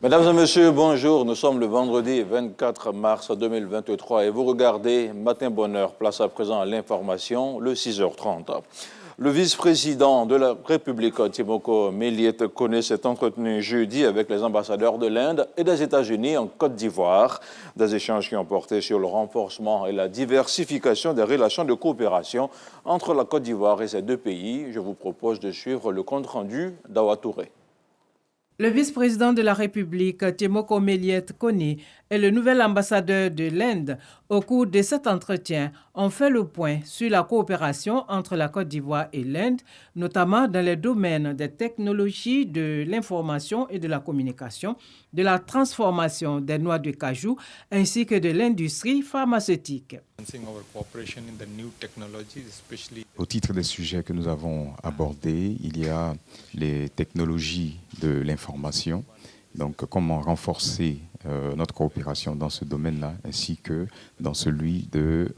Mesdames et messieurs, bonjour. Nous sommes le vendredi 24 mars 2023 et vous regardez Matin Bonheur. Place à présent à l'information, le 6h30. Le vice-président de la République, Timoko Méliette Koné, s'est entretenu jeudi avec les ambassadeurs de l'Inde et des États-Unis en Côte d'Ivoire. Des échanges qui ont porté sur le renforcement et la diversification des relations de coopération entre la Côte d'Ivoire et ces deux pays. Je vous propose de suivre le compte-rendu d'Awa Touré. Le vice-président de la République, Timoko Méliette Koné, et le nouvel ambassadeur de l'Inde, au cours de cet entretien, ont fait le point sur la coopération entre la Côte d'Ivoire et l'Inde, notamment dans les domaines des technologies de l'information et de la communication, de la transformation des noix de cajou, ainsi que de l'industrie pharmaceutique. Au titre des sujets que nous avons abordés, il y a les technologies de l'information, donc comment renforcer notre coopération dans ce domaine-là, ainsi que dans celui de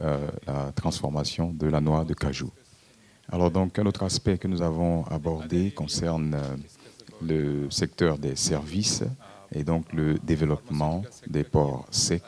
la transformation de la noix de cajou. Alors donc un autre aspect que nous avons abordé concerne le secteur des services et donc le développement des ports secs.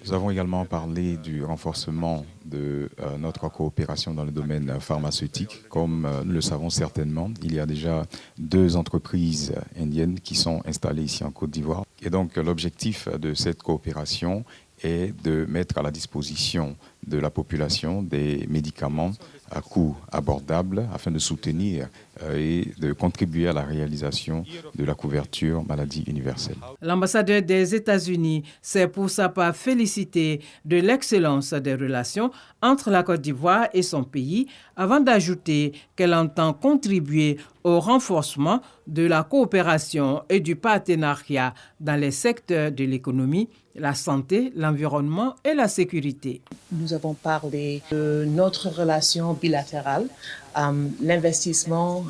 Nous avons également parlé du renforcement de notre coopération dans le domaine pharmaceutique. Comme nous le savons certainement, il y a déjà 2 entreprises indiennes qui sont installées ici en Côte d'Ivoire. Et donc l'objectif de cette coopération est de mettre à la disposition de la population des médicaments à coût abordable afin de soutenir et de contribuer à la réalisation de la couverture maladie universelle. L'ambassadeur des États-Unis s'est pour sa part félicité de l'excellence des relations entre la Côte d'Ivoire et son pays, avant d'ajouter qu'elle entend contribuer au renforcement de la coopération et du partenariat dans les secteurs de l'économie, la santé, l'environnement et la sécurité. Nous avons parlé de notre relation bilatérale, l'investissement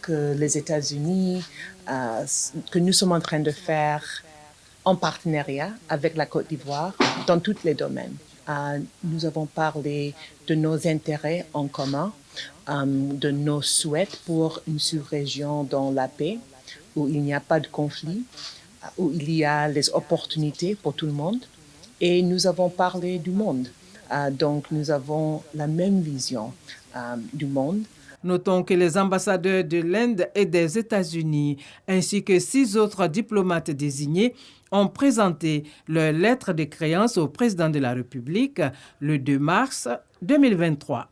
que les États-Unis, que nous sommes en train de faire en partenariat avec la Côte d'Ivoire dans tous les domaines. Nous avons parlé de nos intérêts en commun, de nos souhaits pour une sous-région dans la paix, où il n'y a pas de conflit, où il y a les opportunités pour tout le monde. Et nous avons parlé du monde. Donc nous avons la même vision du monde. Notons que les ambassadeurs de l'Inde et des États-Unis, ainsi que 6 autres diplomates désignés, ont présenté leur lettre de créance au président de la République le 2 mars 2023.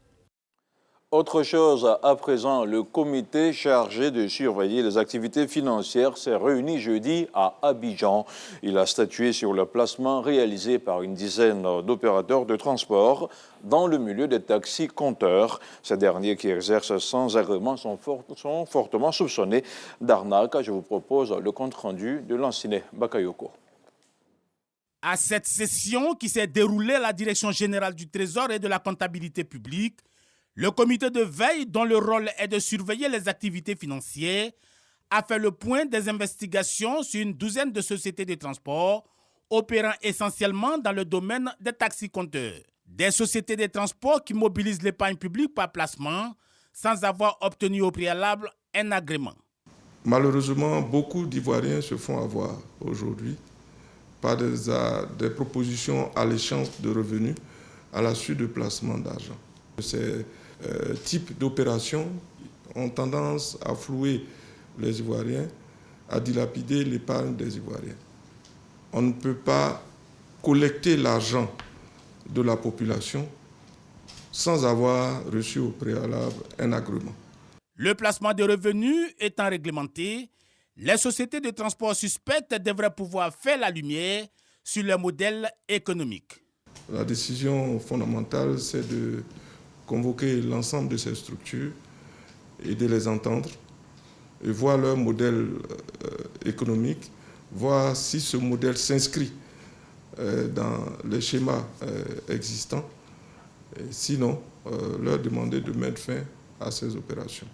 Autre chose, à présent, le comité chargé de surveiller les activités financières s'est réuni jeudi à Abidjan. Il a statué sur le placement réalisé par une dizaine d'opérateurs de transport dans le milieu des taxis-compteurs. Ces derniers qui exercent sans agrément sont fortement soupçonnés d'arnaque. Je vous propose le compte-rendu de Lanciné Bakayoko. À cette session qui s'est déroulée à la Direction générale du Trésor et de la comptabilité publique, le comité de veille, dont le rôle est de surveiller les activités financières, a fait le point des investigations sur une douzaine de sociétés de transport opérant essentiellement dans le domaine des taxis-compteurs. Des sociétés de transport qui mobilisent l'épargne publique par placement sans avoir obtenu au préalable un agrément. Malheureusement, beaucoup d'Ivoiriens se font avoir aujourd'hui par des propositions alléchantes de revenus à la suite de placements d'argent. Ces types d'opérations ont tendance à flouer les Ivoiriens, à dilapider l'épargne des Ivoiriens. On ne peut pas collecter l'argent de la population sans avoir reçu au préalable un agrément. Le placement de revenus étant réglementé, les sociétés de transport suspectes devraient pouvoir faire la lumière sur leur modèle économique. La décision fondamentale, c'est de convoquer l'ensemble de ces structures et de les entendre et voir leur modèle économique, voir si ce modèle s'inscrit dans les schémas existants. Et sinon, leur demander de mettre fin à ces opérations.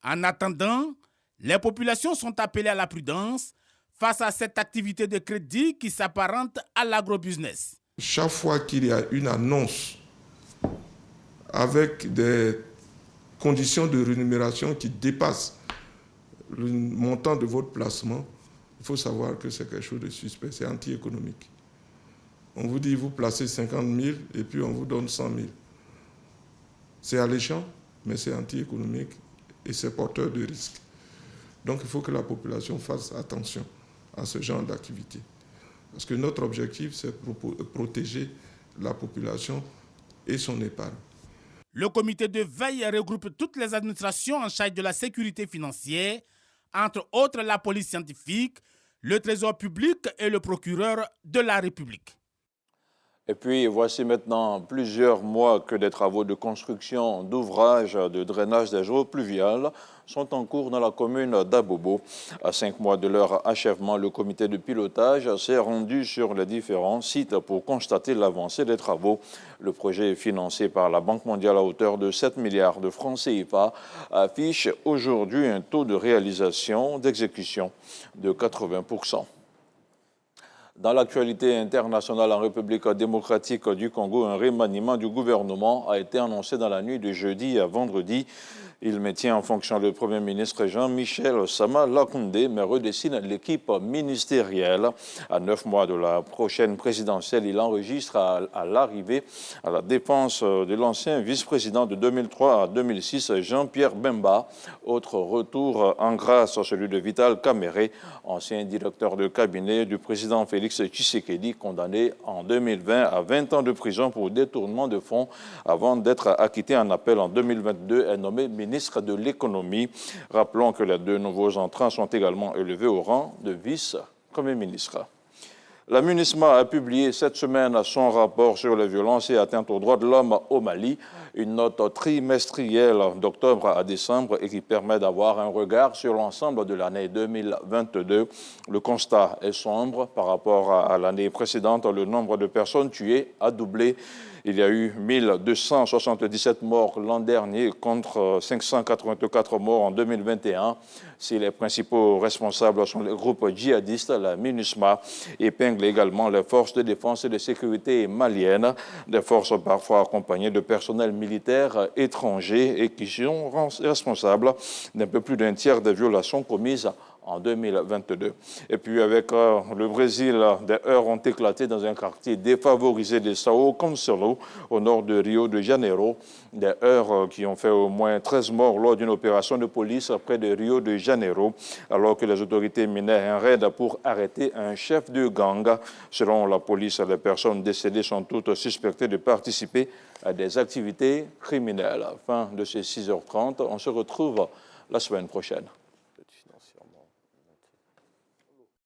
En attendant, les populations sont appelées à la prudence face à cette activité de crédit qui s'apparente à l'agrobusiness. Chaque fois qu'il y a une annonce avec des conditions de rémunération qui dépassent le montant de votre placement, il faut savoir que c'est quelque chose de suspect, c'est anti-économique. On vous dit, vous placez 50 000 et puis on vous donne 100 000. C'est alléchant, mais c'est anti-économique et c'est porteur de risques. Donc il faut que la population fasse attention à ce genre d'activité. Parce que notre objectif, c'est de protéger la population et son épargne. Le comité de veille regroupe toutes les administrations en charge de la sécurité financière, entre autres la police scientifique, le Trésor public et le procureur de la République. Et puis, voici maintenant plusieurs mois que des travaux de construction d'ouvrages de drainage des eaux pluviales sont en cours dans la commune d'Abobo. À 5 mois de leur achèvement, le comité de pilotage s'est rendu sur les différents sites pour constater l'avancée des travaux. Le projet financé par la Banque mondiale à hauteur de 7 milliards de francs CFA affiche aujourd'hui un taux de réalisation d'exécution de 80%. Dans l'actualité internationale en République démocratique du Congo, un remaniement du gouvernement a été annoncé dans la nuit de jeudi à vendredi. Il maintient en fonction le Premier ministre Jean-Michel Sama Lukonde, mais redessine l'équipe ministérielle. À 9 mois de la prochaine présidentielle, il enregistre à l'arrivée à la défense de l'ancien vice-président de 2003 à 2006, Jean-Pierre Bemba. Autre retour en grâce, celui de Vital Kamerhe, ancien directeur de cabinet du président Félix Tshisekedi, condamné en 2020 à 20 ans de prison pour détournement de fonds avant d'être acquitté en appel en 2022 et nommé ministre de l'économie. Rappelons que les deux nouveaux entrants sont également élevés au rang de vice-premier ministre. La MINUSMA a publié cette semaine son rapport sur les violences et atteintes aux droits de l'homme au Mali, une note trimestrielle d'octobre à décembre et qui permet d'avoir un regard sur l'ensemble de l'année 2022. Le constat est sombre par rapport à l'année précédente. Le nombre de personnes tuées a doublé. Il y a eu 1277 morts l'an dernier contre 584 morts en 2021. Si les principaux responsables sont les groupes djihadistes, la MINUSMA épingle également les forces de défense et de sécurité maliennes, des forces parfois accompagnées de personnel militaire étranger et qui sont responsables d'un peu plus d'un tiers des violations commises en 2022. Et puis avec le Brésil, des heurts ont éclaté dans un quartier défavorisé de Sao Cancelo, au nord de Rio de Janeiro. Des heurts qui ont fait au moins 13 morts lors d'une opération de police près de Rio de Janeiro, alors que les autorités menaient un raid pour arrêter un chef de gang. Selon la police, les personnes décédées sont toutes suspectées de participer à des activités criminelles. Fin de ces 6h30. On se retrouve la semaine prochaine.